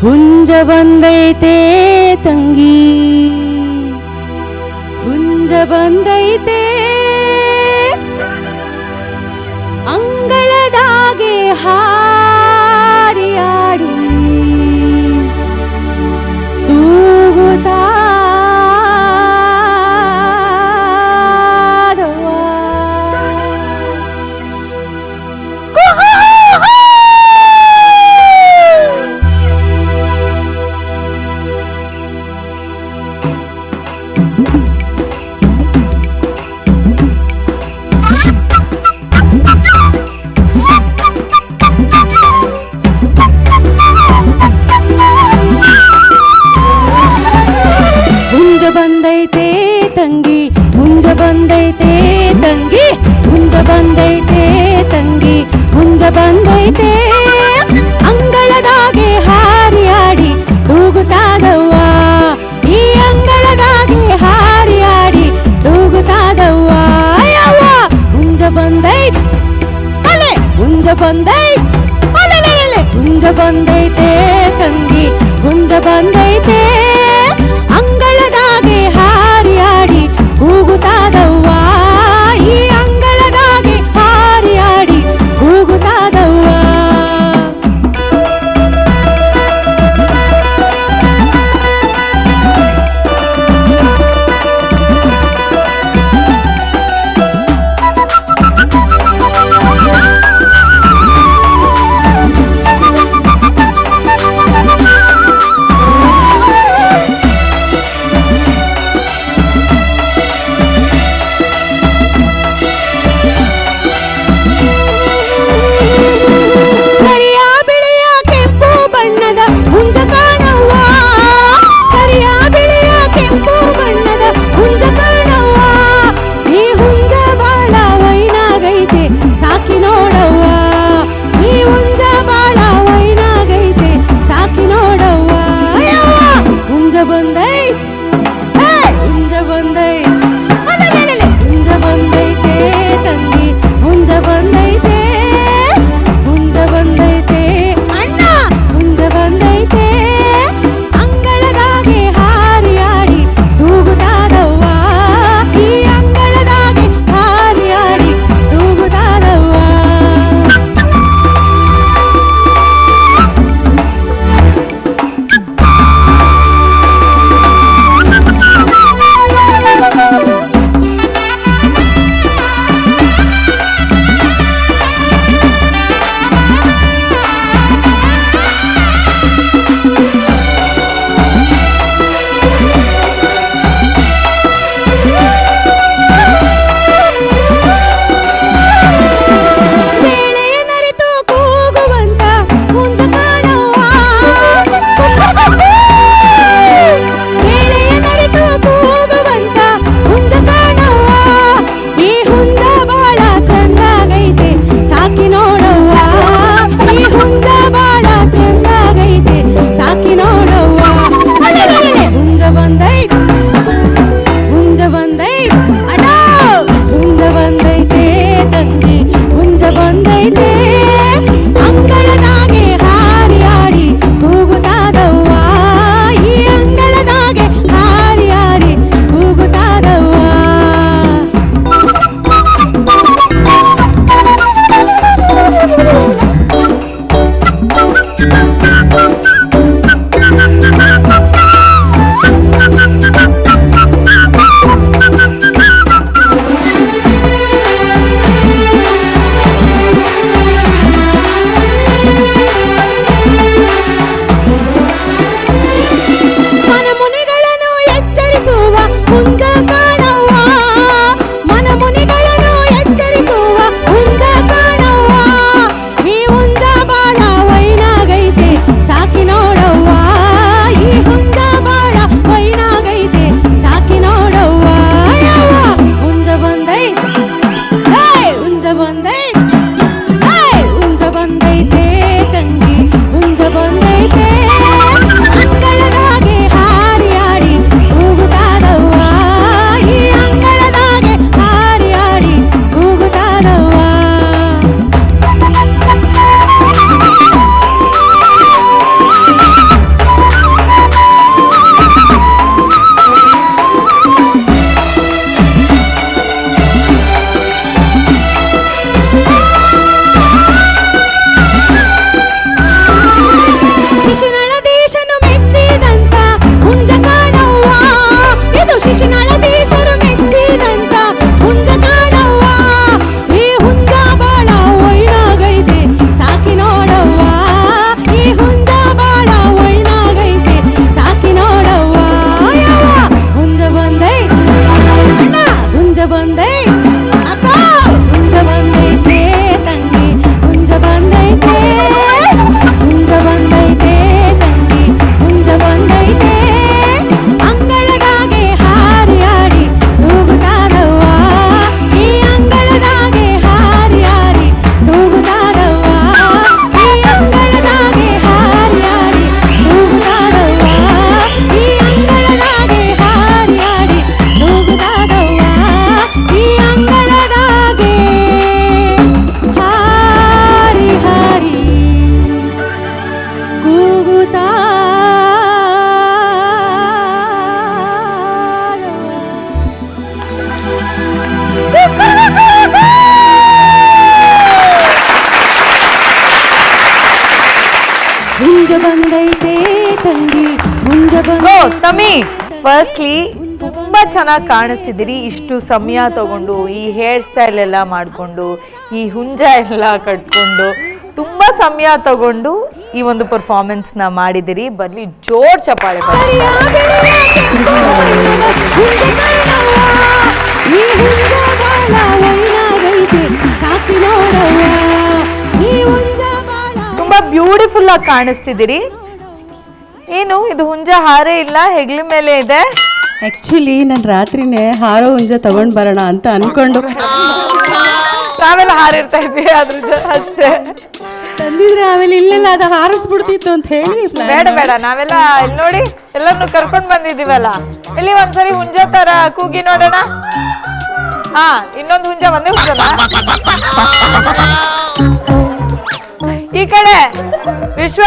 ಹುಂಜ ಬಂದೈತೆ ತಂಗಿ, ಹುಂಜ ಬಂದೈತೆ ಅಂಗಳದಾಗೆ ಹಾರಿಯಾಡಿ ತೂಗುತ್ತಾ ಬಂದೈತೆ ತಂಗಿ, ಹುಂಜ ಬಂದೈತೆ ತಂಗಿ, ಹುಂಜ ಬಂದೈತೆ ತಂಗಿ, ಹುಂಜ ಬಂದೈತೆ ಅಂಗಳದಾಗೆ ಹಾರಿಯಾಡಿ ತೂಗುತ್ತಾದವ್ವ, ಈ ಅಂಗಳದಾಗೆ ಹಾರಿಯಾಡಿ ತೂಗುತ್ತಾದವ್ವ ಯವ್ವ. ಹುಂಜ ಬಂದೈತೆ ಅಲೆ, ಹುಂಜ ಬಂದೈತೆ ಅಲೆಲೆ, ಹುಂಜ ಬಂದೈತೆ ತಂಗಿ, ಹುಂಜ ಬಂದೈತೆ ಅಂಗಳದಾಗೆ ಹಾರಿಯಾಡಿ ಕೂಗುತ್ತಾದವ್ವ, ಈ ಅಂಗಳದಾಗೆ ಹಾರಿಯಾಡಿ ಕೂಗುತ್ತಾದವ್ವ. ಬಂದೈತೆ ತಂಗಿ ಹುಂಜ ತಮ್ಮಿ ಫಸ್ಟ್ಲಿ ತುಂಬಾ ಚೆನ್ನಾಗಿ ಕಾಣಿಸ್ತಿದ್ದೀರಿ. ಇಷ್ಟು ಸಮಯ ತಗೊಂಡು ಈ ಹೇರ್ ಸ್ಟೈಲ್ ಎಲ್ಲ ಮಾಡಿಕೊಂಡು ಈ ಹುಂಜ ಎಲ್ಲ ಕಟ್ಕೊಂಡು ತುಂಬಾ ಸಮಯ ತಗೊಂಡು ಈ ಒಂದು ಪರ್ಫಾರ್ಮೆನ್ಸ್ ನ ಮಾಡಿದಿರಿ. ಬರ್ಲಿ ಜೋರ್ ಚಪ್ಪಾಳೆ. ತುಂಬಾ ಬ್ಯೂಟಿಫುಲ್ ಆಗಿ ಕಾಣಿಸ್ತಿದ್ದೀರಿ. ಏನು ಇದು ಹುಂಜ ಹಾರೇ ಇಲ್ಲ, ಹೆಗ್ಲ ಮೇಲೆ ಇದೆ. ಆಕ್ಚುಲಿ ನಾನು ರಾತ್ರಿನೇ ಹಾರೋ ಹುಂಜ ತಗೊಂಡ್ ಬರೋಣ ಅಂತ ಅನ್ಕೊಂಡು ನಾವೆಲ್ಲ ಹಾರಿರ್ತಾ ಇದ್ವಿ ಅದ್ರ ಅಷ್ಟೇ ತಂದಿದ್ರೆ ಆಮೇಲೆ ಇಲ್ಲೆಲ್ಲ ಅದು ಹಾರಿಸ್ಬಿಡ್ತಿತ್ತು ಅಂತ ಹೇಳಿ ಬೇಡ ಬೇಡ ನಾವೆಲ್ಲ ಇಲ್ಲಿ ನೋಡಿ ಎಲ್ಲರನ್ನು ಕರ್ಕೊಂಡ್ ಬಂದಿದೀವಲ್ಲ, ಇಲ್ಲಿ ಒಂದ್ಸರಿ ಹುಂಜ ತರ ಕೂಗಿ ನೋಡೋಣ. ಹಾ, ಇನ್ನೊಂದು ಹುಂಜ ಒಂದೇ ಹುಂಜನ ಈ ಕಡೆ ವಿಶ್ವ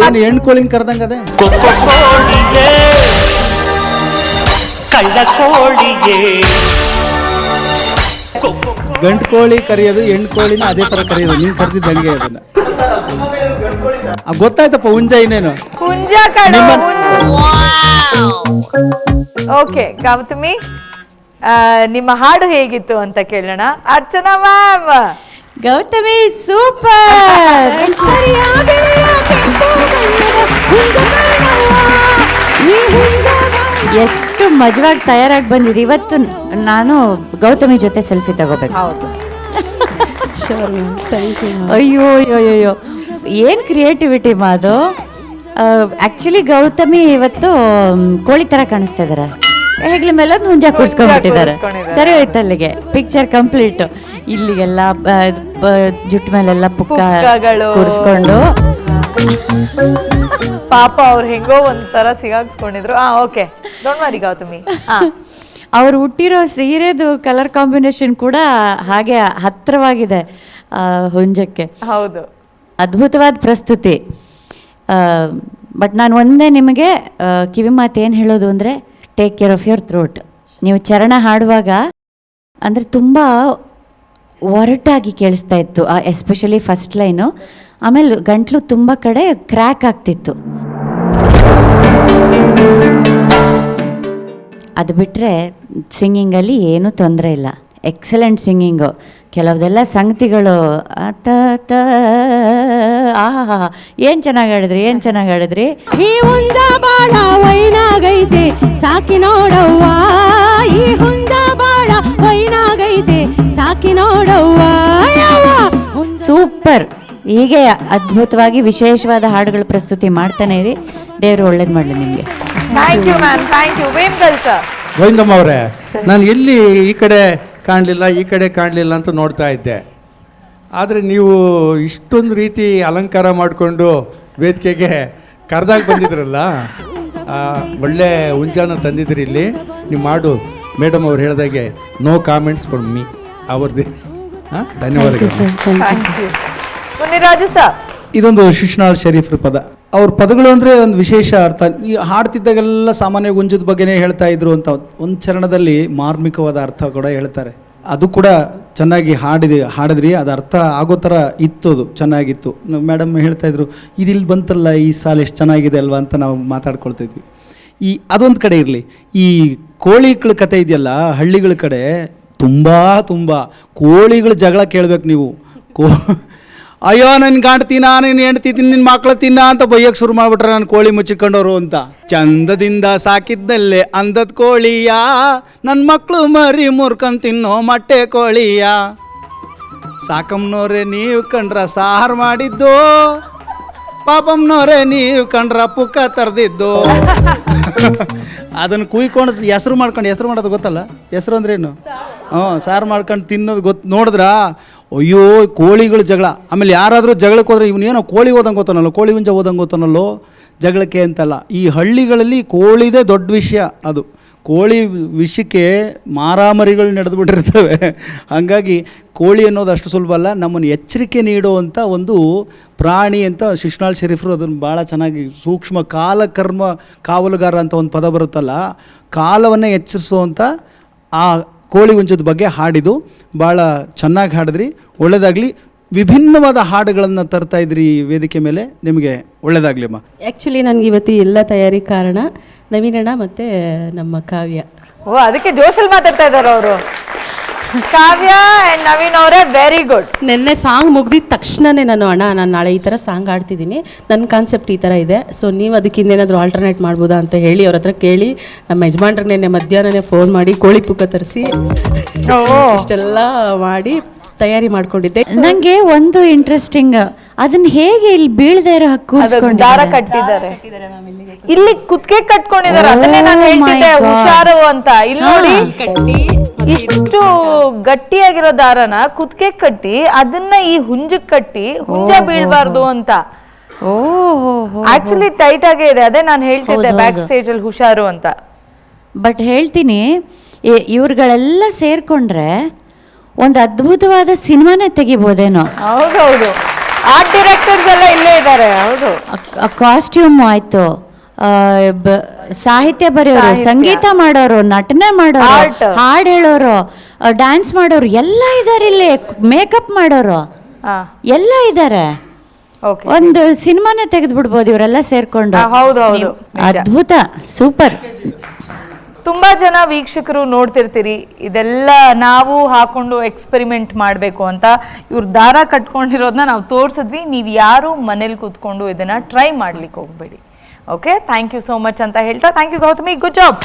ಏನು ಹೆಣ್ಕೋಳಿಂಗ್ ಕರೆದಂಗದೆ ಗಂಟು ಕೋಳಿ ಕರೆಯೋದು ಹೆಣ್ಣು ಕೋಳಿನ ಅದೇ ತರ ಕರೆಯೋದು. ನೀನ್ ಕರೆದಿದ್ದಂಗೆ ಅದನ್ನ ಗೊತ್ತಾಯ್ತಪ್ಪ. ಹುಂಜ ಇನ್ನೇನು ಹುಂಜ ಕಡೆ. ಓಕೆ ಗೌತಮಿ, ನಿಮ್ಮ ಹಾಡು ಹೇಗಿತ್ತು ಅಂತ ಕೇಳೋಣ. ಅರ್ಚನಾ ಮ್ಯಾಮ್. ಗೌತಮಿ ಸೂಪರ್. ಎಷ್ಟು ಮಜವಾಗಿ ತಯಾರಾಗಿ ಬಂದಿರಿ. ಇವತ್ತು ನಾನು ಗೌತಮಿ ಜೊತೆ ಸೆಲ್ಫಿ ತಗೋಬೇಕು. ಹೌದು. ಅಯ್ಯೋ ಅಯ್ಯೋ ಅಯ್ಯೋ ಏನು ಕ್ರಿಯೇಟಿವಿಟಿ ಮಾದು. ಆ್ಯಕ್ಚುಲಿ ಗೌತಮಿ ಇವತ್ತು ಕೋಳಿ ಥರ ಕಾಣಿಸ್ತಾ ಇದ್ದಾರೆ. ಹೆಗ್ಲ ಮೇಲೆ ಒಂದು ಹುಂಜ ಕೂರಿಸ್ಕೊಂಡ್ಬಿಟ್ಟಿದ್ದಾರೆ. ಸರಿ ಹೋಯ್ತು, ಅಲ್ಲಿಗೆ ಪಿಕ್ಚರ್ ಕಂಪ್ಲೀಟ್. ಇಲ್ಲಿಗೆಲ್ಲ ಜುಟ್ಟು ಮೇಲೆಲ್ಲ ಪುಕ್ಕ ಕೂರಿಸ್ಕೊಂಡು ಪಾಪ ಅವ್ರು ಹೆಂಗೋ ಒಂಥರ ಸಿಗಾಕ್ಸ್ಕೊಂಡಿದ್ರು. Okay, don't worry Gautami. ಅವ್ರು ಹುಟ್ಟಿರೋ ಸೀರೆದು ಕಲರ್ ಕಾಂಬಿನೇಷನ್ ಕೂಡ ಹಾಗೆ ಹತ್ತಿರವಾಗಿದೆ ಹುಂಜಕ್ಕೆ. ಹೌದು, ಅದ್ಭುತವಾದ ಪ್ರಸ್ತುತಿ. ಬಟ್ ನಾನು ಒಂದೇ ನಿಮಗೆ ಕಿವಿ ಮಾತು ಏನು ಹೇಳೋದು ಅಂದರೆ, take care of your throat. ನೀವು ಚರಣ ಹಾಡುವಾಗ ಅಂದರೆ ತುಂಬ ಒರಟಾಗಿ ಕೇಳಿಸ್ತಾ ಇತ್ತು, ಎಸ್ಪೆಷಲಿ ಫಸ್ಟ್ ಲೈನು. ಆಮೇಲೆ ಗಂಟ್ಲು ತುಂಬ ಕಡೆ ಕ್ರ್ಯಾಕ್ ಆಗ್ತಿತ್ತು. ಅದು ಬಿಟ್ಟರೆ ಸಿಂಗಿಂಗಲ್ಲಿ ಏನೂ ತೊಂದರೆ ಇಲ್ಲ. Excellent singing. ಕೆಲವ್ದೆಲ್ಲ ಸಂಗತಿಗಳು ಆಹಾ ಏನು ಚೆನ್ನಾಗಿ ಹಾಡಿದ್ರಿ, ಏನು ಚೆನ್ನಾಗಿ ಹಾಡಿದ್ರಿ. ಈ ಹುಂಜ ಬಾಳ ವೈನಾಗೈತೆ ಸಾಕಿ ನೋಡವ್ವ, ಈ ಹುಂಜ ಬಾಳ ವೈನಾಗೈತೆ ಸಾಕಿ ನೋಡವ್ವ. ಸೂಪರ್. ಹೀಗೆ ಅದ್ಭುತವಾಗಿ ವಿಶೇಷವಾದ ಹಾಡುಗಳ ಪ್ರಸ್ತುತಿ ಮಾಡ್ತಾನೆ ಇರಿ. ದೇವರು ಒಳ್ಳೇದು ಮಾಡಲಿ ನಿಮಗೆ. Thank you ma'am, thank you. Vemgal sir. Govindamma ಅವರೇ, ನಾನು ಎಲ್ಲಿ ಈ ಕಡೆ ಕಾಣಲಿಲ್ಲ ಈ ಕಡೆ ಕಾಣಲಿಲ್ಲ ಅಂತ ನೋಡ್ತಾ ಇದ್ದೆ. ಆದರೆ ನೀವು ಇಷ್ಟೊಂದು ರೀತಿ ಅಲಂಕಾರ ಮಾಡಿಕೊಂಡು ವೇದಿಕೆಗೆ ಕರೆದಾಗ ಬಂದಿದ್ರಲ್ಲ, ಒಳ್ಳೆ ಹುಂಜಾನ ತಂದಿದ್ರಿ ಇಲ್ಲಿ. ನೀವು ಮಾಡು ಮೇಡಮ್ ಅವ್ರು ಹೇಳಿದಾಗೆ ನೋ ಕಾಮೆಂಟ್ಸ್ ಫ್ರಮ್ ಮೀ. ಅವ್ರದ್ದು ಧನ್ಯವಾದಗಳು. ಮುನಿರಾಜು ಸರ್. ಇದೊಂದು ಶಿಶ್ನಾಳ್ ಶರೀಫ್ರ ಪದ. ಅವ್ರ ಪದಗಳು ಅಂದರೆ ಒಂದು ವಿಶೇಷ ಅರ್ಥ. ಈ ಹಾಡ್ತಿದ್ದಾಗೆಲ್ಲ ಸಾಮಾನ್ಯ ಗುಂಜದ ಬಗ್ಗೆನೇ ಹೇಳ್ತಾ ಇದ್ರು ಅಂತ ಒಂದು ಚರಣದಲ್ಲಿ ಮಾರ್ಮಿಕವಾದ ಅರ್ಥ ಕೂಡ ಹೇಳ್ತಾರೆ. ಅದು ಕೂಡ ಚೆನ್ನಾಗಿ ಹಾಡಿದ್ರಿ. ಅದು ಅರ್ಥ ಆಗೋ ಥರ ಇತ್ತು, ಅದು ಚೆನ್ನಾಗಿತ್ತು. ಮೇಡಮ್ ಹೇಳ್ತಾ ಇದ್ರು, ಇದಿಲ್ಲಿ ಬಂತಲ್ಲ ಈ ಸಾಲ ಎಷ್ಟು ಚೆನ್ನಾಗಿದೆ ಅಲ್ವಾ ಅಂತ ನಾವು ಮಾತಾಡ್ಕೊಳ್ತಿದ್ವಿ. ಅದೊಂದು ಕಡೆ ಇರಲಿ. ಈ ಕೋಳಿಗಳ ಕತೆ ಇದೆಯಲ್ಲ, ಹಳ್ಳಿಗಳ ಕಡೆ ತುಂಬ ಕೋಳಿಗಳ ಜಗಳ ಕೇಳಬೇಕು ನೀವು. ಅಯ್ಯೋ ನನ್ನ ಗಂಟು ತಿನ್ನ, ನೀನು ಹೆಂಡ್ತಿ ತಿನ್ನ, ನಿನ್ನ ಮಕ್ಳು ತಿನ್ನ ಅಂತ ಬೈಯಕ್ಕೆ ಶುರು ಮಾಡಿಬಿಟ್ರೆ ನಾನು ಕೋಳಿ ಮುಚ್ಚಿಕೊಂಡವರು ಅಂತ. ಚಂದದಿಂದ ಸಾಕಿದ್ದಲ್ಲೇ ಅಂದದ ಕೋಳಿಯ, ನನ್ನ ಮಕ್ಕಳು ಮರಿ ಮುರ್ಕೊಂಡು ತಿನ್ನೋ ಮೊಟ್ಟೆ ಕೋಳಿಯ. ಸಾಕಮ್ಮನವ್ರೆ ನೀವು ಕಂಡ್ರ ಸಾರು ಮಾಡಿದ್ದು, ಪಾಪಮ್ಮನವ್ರೆ ನೀವು ಕಂಡ್ರ ಪುಕ್ಕ ತರ್ದಿದ್ದು. ಅದನ್ನು ಕುಯ್ಕೊಂಡು ಹೆಸ್ರು ಮಾಡೋದು ಗೊತ್ತಲ್ಲ? ಹೆಸ್ರು ಅಂದ್ರೇನು? ಸಾರು ಮಾಡ್ಕೊಂಡು ತಿನ್ನೋದು ನೋಡಿದ್ರ ಅಯ್ಯೋ ಕೋಳಿಗಳು ಜಗಳ. ಆಮೇಲೆ ಯಾರಾದರೂ ಜಗಳಕ್ಕೆ ಹೋದ್ರೆ ಇವನೇನೋ ಕೋಳಿ ಓದಂಗೆ ಗೊತ್ತಾನಲ್ಲೋ, ಕೋಳಿ ಹುಂಜ ಓದಂಗೆ ಗೊತ್ತಾನಲ್ಲೋ, ಜಗಳಕ್ಕೆ ಅಂತಲ್ಲ. ಈ ಹಳ್ಳಿಗಳಲ್ಲಿ ಕೋಳಿದೇ ದೊಡ್ಡ ವಿಷಯ. ಅದು ಕೋಳಿ ವಿಷಯಕ್ಕೆ ಮಾರಾಮರಿಗಳು ನಡೆದುಬಿಟ್ಟಿರ್ತವೆ. ಹಾಗಾಗಿ ಕೋಳಿ ಅನ್ನೋದು ಅಷ್ಟು ಸುಲಭ ಅಲ್ಲ. ನಮ್ಮನ್ನು ಎಚ್ಚರಿಕೆ ನೀಡುವಂಥ ಒಂದು ಪ್ರಾಣಿ ಅಂತ ಶಿಶ್ನಾಳ್ ಶರೀಫರು ಅದನ್ನು ಭಾಳ ಚೆನ್ನಾಗಿ ಸೂಕ್ಷ್ಮ ಕಾಲಕರ್ಮ ಕಾವಲುಗಾರ ಅಂತ ಒಂದು ಪದ ಬರುತ್ತಲ್ಲ, ಕಾಲವನ್ನು ಎಚ್ಚರಿಸುವಂಥ ಆ ಕೋಳಿ ಹುಂಜದ ಬಗ್ಗೆ ಹಾಡಿದ್ದು ಭಾಳ ಚೆನ್ನಾಗಿ ಹಾಡಿದ್ರಿ. ಒಳ್ಳೆಯದಾಗಲಿ. ವಿಭಿನ್ನವಾದ ಹಾಡುಗಳನ್ನು ತರ್ತಾ ಇದ್ರಿ ಈ ವೇದಿಕೆ ಮೇಲೆ. ನಿಮಗೆ ಒಳ್ಳೇದಾಗ್ಲಿ ಅಮ್ಮ. ಆ್ಯಕ್ಚುಲಿ ನನಗೆ ಇವತ್ತು ಎಲ್ಲ ತಯಾರಿ ಕಾರಣ ನವೀನಣ್ಣ ಮತ್ತು ನಮ್ಮ ಕಾವ್ಯ. ಓ, ಅದಕ್ಕೆ ಜೋಶಲ್ಲಿ ಮಾತಾಡ್ತಾ ಇದ್ದಾರೆ ಅವರು. ಕಾವ್ಯ ಅಂಡ್ ನವೀನ್ ಅವರೇ ವೆರಿ ಗುಡ್. ನಿನ್ನೆ ಸಾಂಗ್ ಮುಗ್ದಿದ ತಕ್ಷಣನೇ ನಾನು ನಾಳೆ ಈ ಥರ ಸಾಂಗ್ ಆಡ್ತಿದ್ದೀನಿ, ನನ್ನ ಕಾನ್ಸೆಪ್ಟ್ ಈ ಥರ ಇದೆ, ಸೊ ನೀವು ಅದಕ್ಕೆ ಇನ್ನೇನಾದರೂ ಆಲ್ಟರ್ನೇಟ್ ಮಾಡ್ಬೋದಾ ಅಂತ ಹೇಳಿ ಅವ್ರ ಹತ್ರ ಕೇಳಿ ನಮ್ಮ ಯಜಮಾನ್ರಿಗೆ ನಿನ್ನೆ ಮಧ್ಯಾಹ್ನನೇ ಫೋನ್ ಮಾಡಿ ಕೋಳಿ ಪುಕ್ಕ ತರಿಸಿ ಇಷ್ಟೆಲ್ಲ ಮಾಡಿ ತಯಾರಿ ಮಾಡ್ಕೊಂಡಿದ್ದೆ. ನಂಗೆ ಒಂದು ಇಂಟ್ರೆಸ್ಟಿಂಗ್, ಅದನ್ನ ಹೇಗೆ ಇಲ್ಲಿ ಬೀಳದೆ ಇರೋ ಕೂರಿಸ್ಕೊಂಡು ದಾರ ಕಟ್ಟಿದ್ದಾರೆ, ಇಲ್ಲಿ ಕುತ್ತಿಗೆ ಕಟ್ಕೊಂಡಿದ್ದಾರೆ. ಅದನ್ನೇ ನಾನು ಹೇಳ್ತಿದ್ದೆ ಹುಷಾರು ಅಂತ. ಇಲ್ಲಿ ನೋಡಿ, ಇಷ್ಟು ಗಟ್ಟಿಯಾಗಿರೋ ದಾರನ ಕುತ್ತಿಗೆ ಕಟ್ಟಿ ಅದನ್ನ ಈ ಹುಂಜಕ್ ಕಟ್ಟಿ ಹುಂಜ ಬೀಳ್ಬಾರ್ದು ಅಂತ. ಆಕ್ಚುಲಿ ಟೈಟ್ ಆಗೇ ಇದೆ. ಅದೇ ನಾನು ಹೇಳ್ತಿದ್ದೆ ಬ್ಯಾಕ್ ಸ್ಟೇಜ್ ಅಲ್ಲಿ ಹುಷಾರು ಅಂತ. ಬಟ್ ಹೇಳ್ತೀನಿ, ಇವ್ರುಗಳೆಲ್ಲ ಸೇರ್ಕೊಂಡ್ರೆ ಒಂದು ಅದ್ಭುತವಾದ ಸಿನಿಮಾನೇ ತೆಗಿಬೋದೇನೋ. ಹೌದೌದು, ಆರ್ಟ್ ಡೈರೆಕ್ಟರ್ಸ್ ಎಲ್ಲ ಇಲ್ಲೇ ಇದ್ದಾರೆ. ಹೌದು, ಕಾಸ್ಟ್ಯೂಮ್ ಆಯ್ತು, ಸಾಹಿತ್ಯ ಬರೆಯೋರು, ಸಂಗೀತ ಮಾಡೋರು, ನಟನೆ ಮಾಡೋರು, ಹಾಡು ಹೇಳೋರು, ಡ್ಯಾನ್ಸ್ ಮಾಡೋರು ಎಲ್ಲ ಇದ್ದಾರೆ ಇಲ್ಲಿ, ಮೇಕಪ್ ಮಾಡೋರು ಎಲ್ಲ ಇದ್ದಾರೆ. ಒಂದು ಸಿನಿಮಾನೇ ತೆಗೆದು ಬಿಡ್ಬೋದು ಇವರೆಲ್ಲ ಸೇರ್ಕೊಂಡು. ಹೌದೌದು, ಅದ್ಭುತ, ಸೂಪರ್. ತುಂಬಾ ಜನ ವೀಕ್ಷಕರು ನೋಡ್ತಿರ್ತೀರಿ, ಇದೆಲ್ಲ ನಾವು ಹಾಕೊಂಡು ಎಕ್ಸ್ಪೆರಿಮೆಂಟ್ ಮಾಡಬೇಕು ಅಂತ. ಇವ್ರು ದಾರ ಕಟ್ಕೊಂಡಿರೋದನ್ನ ನಾವು ತೋರಿಸಿದ್ವಿ. ನೀವು ಯಾರು ಮನೇಲಿ ಕೂತ್ಕೊಂಡು ಇದನ್ನ ಟ್ರೈ ಮಾಡ್ಲಿಕ್ಕೆ ಹೋಗ್ಬೇಡಿ. Okay, thank you so much ಅಂತ ಹೇಳ್ತಾ, thank you Gautami, good job.